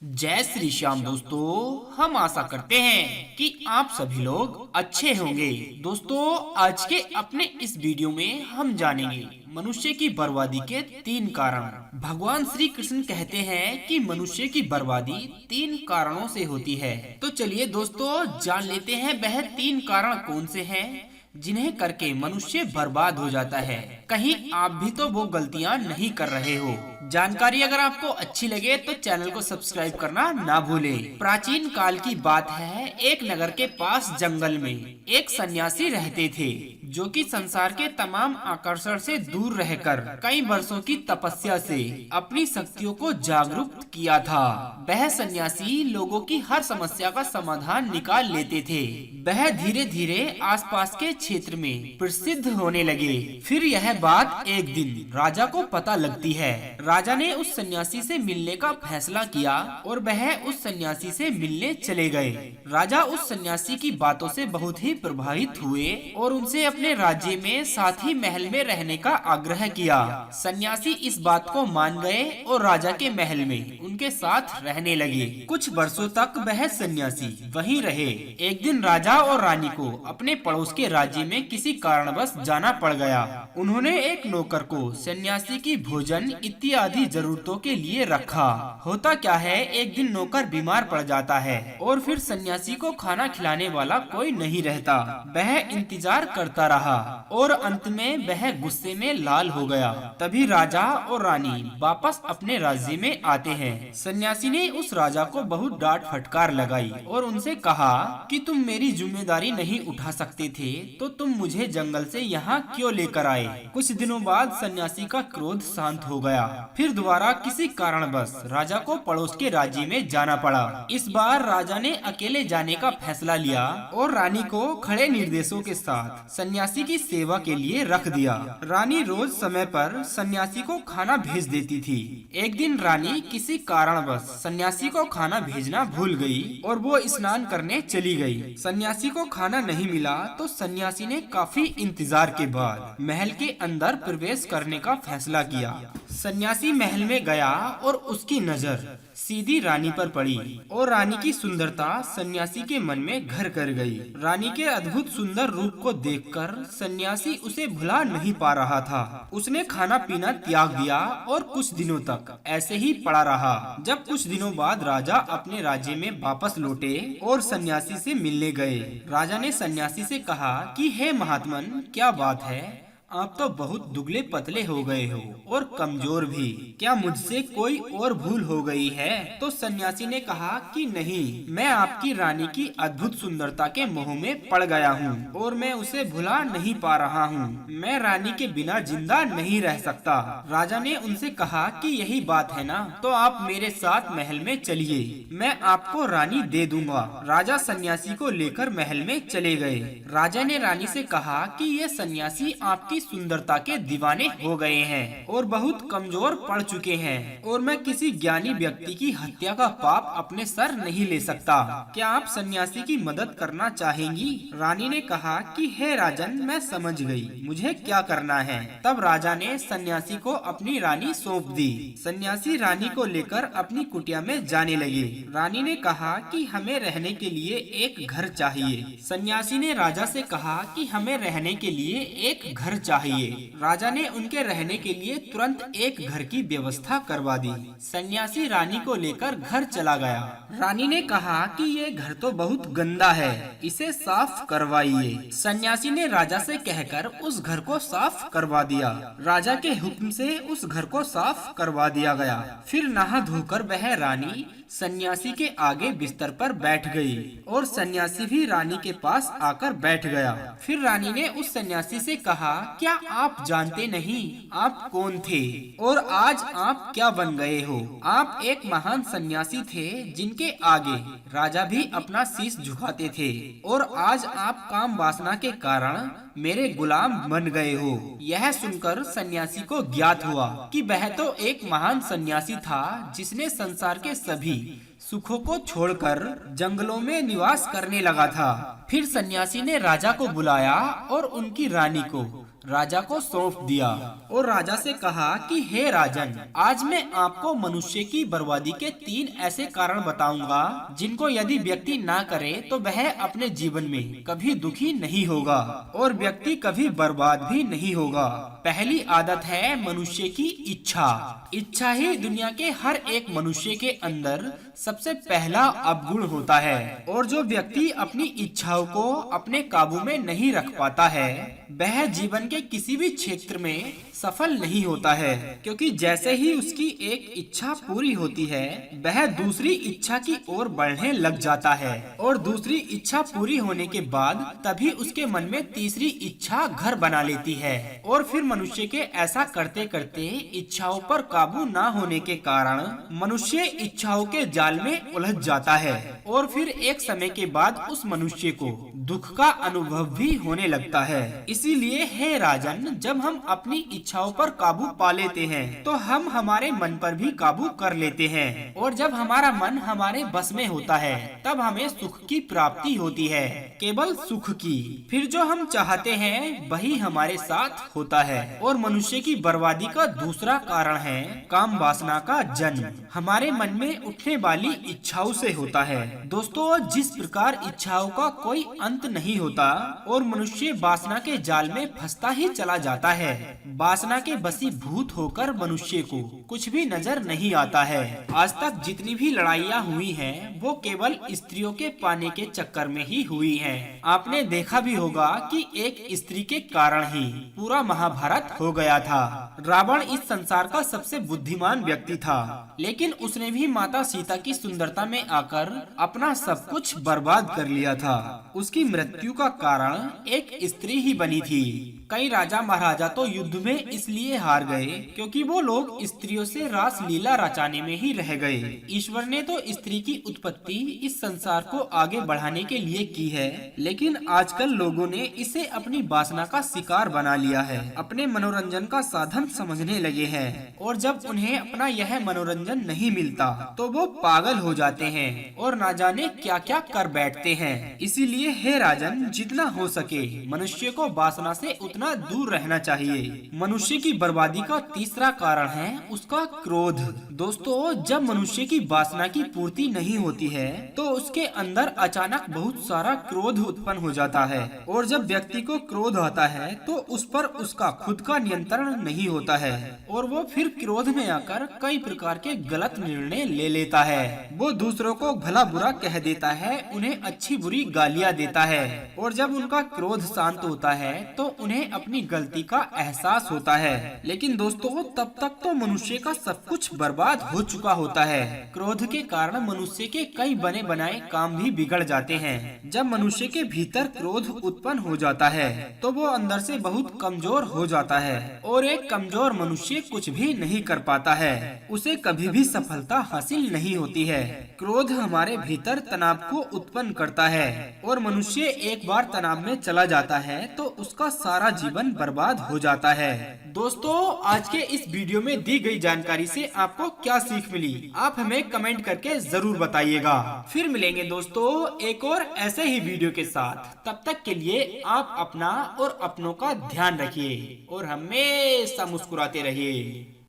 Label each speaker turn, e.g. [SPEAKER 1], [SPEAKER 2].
[SPEAKER 1] जय श्री श्याम दोस्तों, हम आशा करते हैं कि आप सभी लोग अच्छे होंगे। दोस्तों, आज के अपने इस वीडियो में हम जानेंगे मनुष्य की बर्बादी के 3 कारण। भगवान श्री कृष्ण कहते हैं कि मनुष्य की बर्बादी 3 कारणों से होती है। तो चलिए दोस्तों, जान लेते हैं वह 3 कारण कौन से हैं जिन्हें करके मनुष्य बर्बाद हो जाता है। कहीं आप भी तो वो गलतियां नहीं कर रहे हो। जानकारी अगर आपको अच्छी लगे तो चैनल को सब्सक्राइब करना ना भूलें। प्राचीन काल की बात है, एक नगर के पास जंगल में एक सन्यासी रहते थे जो कि संसार के तमाम आकर्षण से दूर रहकर कई वर्षों की तपस्या से अपनी शक्तियों को जागरूक किया था। वह सन्यासी लोगों की हर समस्या का समाधान निकाल लेते थे। वह धीरे धीरे आसपास के क्षेत्र में प्रसिद्ध होने लगे। फिर यह बात एक दिन राजा को पता लगती है। राजा ने उस सन्यासी से मिलने का फैसला किया और वह उस सन्यासी से मिलने चले गए। राजा उस सन्यासी की बातों से बहुत ही प्रभावित हुए और उनसे अपने राज्य में साथ ही महल में रहने का आग्रह किया। सन्यासी इस बात को मान गए और राजा के महल में उनके साथ रहने लगे। कुछ वर्षों तक वह सन्यासी वहीं रहे। एक दिन राजा और रानी को अपने पड़ोस के राज्य में किसी कारणवश जाना पड़ गया। उन्होंने एक नौकर को सन्यासी की भोजन इत्यादि जरूरतों के लिए रखा। होता क्या है, एक दिन नौकर बीमार पड़ जाता है और फिर सन्यासी को खाना खिलाने वाला कोई नहीं रहता। वह इंतजार करता रहा और अंत में वह गुस्से में लाल हो गया। तभी राजा और रानी वापस अपने राज्य में आते हैं। सन्यासी ने उस राजा को बहुत डांट फटकार लगाई और उनसे कहा कि तुम मेरी जिम्मेदारी नहीं उठा सकते थे तो तुम मुझे जंगल से यहाँ क्यों लेकर आए। कुछ दिनों बाद सन्यासी का क्रोध शांत हो गया। फिर दोबारा किसी कारणवश राजा को पड़ोस के राज्य में जाना पड़ा। इस बार राजा ने अकेले जाने का फैसला लिया और रानी को खड़े निर्देशों के साथ सन्यासी की सेवा के लिए रख दिया। रानी रोज समय पर सन्यासी को खाना भेज देती थी। एक दिन रानी किसी कारणवश सन्यासी को खाना भेजना भूल गई और वो स्नान करने चली गई। सन्यासी को खाना नहीं मिला तो सन्यासी ने काफी इंतजार के बाद महल के अंदर प्रवेश करने का फैसला किया। सन्यासी महल में गया और उसकी नजर सीधी रानी पर पड़ी और रानी की सुंदरता सन्यासी के मन में घर कर गई। रानी के अद्भुत सुंदर रूप को देखकर सन्यासी उसे भुला नहीं पा रहा था। उसने खाना पीना त्याग दिया और कुछ दिनों तक ऐसे ही पड़ा रहा। जब कुछ दिनों बाद राजा अपने राज्य में वापस लौटे और सन्यासी से मिलने गए। राजा ने सन्यासी से कहा कि हे महात्मन, क्या बात है, आप तो बहुत दुबले पतले हो गए हो और कमजोर भी। क्या मुझसे कोई और भूल हो गई है? तो सन्यासी ने कहा कि नहीं, मैं आपकी रानी की अद्भुत सुंदरता के मोह में पड़ गया हूँ और मैं उसे भुला नहीं पा रहा हूँ। मैं रानी के बिना जिंदा नहीं रह सकता। राजा ने उनसे कहा कि यही बात है ना, तो आप मेरे साथ महल में चलिए, मैं आपको रानी दे दूंगा। राजा सन्यासी को लेकर महल में चले गए। राजा ने रानी से कहा कि ये सन्यासी आपकी सुंदरता के दीवाने हो गए हैं और बहुत कमजोर पड़ चुके हैं और मैं किसी ज्ञानी व्यक्ति की हत्या का पाप अपने सर नहीं ले सकता। क्या आप सन्यासी की मदद करना चाहेंगी? रानी ने कहा कि हे राजन, मैं समझ गई, मुझे क्या करना है। तब राजा ने सन्यासी को अपनी रानी सौंप दी। सन्यासी रानी को लेकर अपनी कुटिया में जाने लगे। रानी ने कहा कि हमें रहने के लिए एक घर चाहिए। सन्यासी ने राजा से कहा कि हमें रहने के लिए एक घर चाहिए। राजा ने उनके रहने के लिए तुरंत एक घर की व्यवस्था करवा दी। सन्यासी रानी को लेकर घर चला गया। रानी ने कहा कि ये घर तो बहुत गंदा है, इसे साफ करवाइए। सन्यासी ने राजा से कहकर उस घर को साफ करवा दिया। राजा के हुक्म से उस घर को साफ करवा दिया गया। फिर नहा धोकर वह रानी सन्यासी के आगे बिस्तर पर बैठ गई और सन्यासी भी रानी के पास आकर बैठ गया। फिर रानी ने उस सन्यासी से कहा, क्या आप जानते नहीं आप कौन थे और आज आप क्या बन गए हो? आप एक महान सन्यासी थे जिनके आगे राजा भी अपना शीश झुकाते थे और आज आप काम वासना के कारण मेरे गुलाम बन गए हो। यह सुनकर सन्यासी को ज्ञात हुआ कि वह तो एक महान सन्यासी था जिसने संसार के सभी सुखों को छोड़कर जंगलों में निवास करने लगा था। फिर सन्यासी ने राजा को बुलाया और उनकी रानी को राजा को सौंप दिया और राजा से कहा कि हे राजन, आज मैं आपको मनुष्य की बर्बादी के 3 ऐसे कारण बताऊंगा जिनको यदि व्यक्ति ना करे तो वह अपने जीवन में कभी दुखी नहीं होगा और व्यक्ति कभी बर्बाद भी नहीं होगा। पहली आदत है मनुष्य की इच्छा। इच्छा ही दुनिया के हर एक मनुष्य के अंदर सबसे पहला अवगुण होता है और जो व्यक्ति अपनी इच्छाओं को अपने काबू में नहीं रख पाता है वह जीवन के किसी भी क्षेत्र में सफल नहीं होता है, क्योंकि जैसे ही उसकी एक इच्छा पूरी होती है वह दूसरी इच्छा की ओर बढ़ने लग जाता है और दूसरी इच्छा पूरी होने के बाद तभी उसके मन में तीसरी इच्छा घर बना लेती है और फिर मनुष्य के ऐसा करते करते इच्छाओं पर काबू न होने के कारण मनुष्य इच्छाओं के जाल में उलझ जाता है और फिर एक समय के बाद उस मनुष्य को दुख का अनुभव भी होने लगता है। इसीलिए हे राजन, जब हम अपनी इच्छाओं पर काबू पा लेते हैं तो हम हमारे मन पर भी काबू कर लेते हैं और जब हमारा मन हमारे बस में होता है तब हमें सुख की प्राप्ति होती है, केवल सुख की। फिर जो हम चाहते हैं वही हमारे साथ होता है। और मनुष्य की बर्बादी का दूसरा कारण है काम वासना का जन्म। हमारे मन में उठने वाली इच्छाओं से होता है। दोस्तों, जिस प्रकार इच्छाओं का कोई अंत नहीं होता और मनुष्य वासना के जाल में फंसता ही चला जाता है, वासना के वशीभूत होकर मनुष्य को कुछ भी नजर नहीं आता है। आज तक जितनी भी लड़ाइयाँ हुई हैं, वो केवल स्त्रियों के पाने के चक्कर में ही हुई हैं। आपने देखा भी होगा कि एक स्त्री के कारण ही पूरा महाभारत हो गया था। रावण इस संसार का सबसे बुद्धिमान व्यक्ति था, लेकिन उसने भी माता सीता की सुंदरता में आकर अपना सब कुछ बर्बाद कर लिया था। उसकी मृत्यु का कारण एक स्त्री ही बनी थी। कई राजा महाराजा तो युद्ध में इसलिए हार गए क्योंकि वो लोग स्त्रियों से रास लीला रचाने में ही रह गए। ईश्वर ने तो स्त्री की उत्पत्ति इस संसार को आगे बढ़ाने के लिए की है, लेकिन आजकल लोगों ने इसे अपनी वासना का शिकार बना लिया है, अपने मनोरंजन का साधन समझने लगे हैं और जब उन्हें अपना यह मनोरंजन नहीं मिलता तो वो पागल हो जाते हैं और ना जाने क्या क्या कर बैठते हैं। इसीलिए हे राजन, जितना हो सके मनुष्य को वासना से उतना दूर रहना चाहिए। मनुष्य की बर्बादी का तीसरा कारण है उसका क्रोध। दोस्तों, जब मनुष्य की वासना की पूर्ति नहीं होती है तो उसके अंदर अचानक बहुत सारा क्रोध उत्पन्न हो जाता है और जब व्यक्ति को क्रोध आता है तो उस पर उसका खुद का नियंत्रण नहीं होता है और वो फिर क्रोध में आकर कई प्रकार के गलत निर्णय ले लेता है। वो दूसरों को भला बुरा कह देता है, उन्हें अच्छी बुरी गालियाँ देता है और जब उनका क्रोध शांत होता है तो उन्हें अपनी गलती का एहसास होता है। लेकिन दोस्तों, तब तक तो मनुष्य का सब कुछ बर्बाद हो चुका होता है। क्रोध के कारण मनुष्य के कई बने बनाए काम भी बिगड़ जाते हैं। जब मनुष्य के भीतर क्रोध उत्पन्न हो जाता है तो वो अंदर से बहुत कमजोर हो जाता है और एक कमजोर मनुष्य कुछ भी नहीं कर पाता है, उसे कभी भी सफलता हासिल नहीं होती है। क्रोध हमारे भीतर तनाव को उत्पन्न करता है और मनुष्य एक बार तनाव में चला जाता है तो उसका सारा जीवन बर्बाद हो जाता है। दोस्तों, आज के इस वीडियो में दी गई जानकारी से आपको क्या सीख मिली, आप हमें कमेंट करके जरूर बताइएगा। फिर मिलेंगे दोस्तों एक और ऐसे ही वीडियो के साथ। तब तक के लिए आप अपना और अपनों का ध्यान रखिए और हमेशा मुस्कुराते रहिए।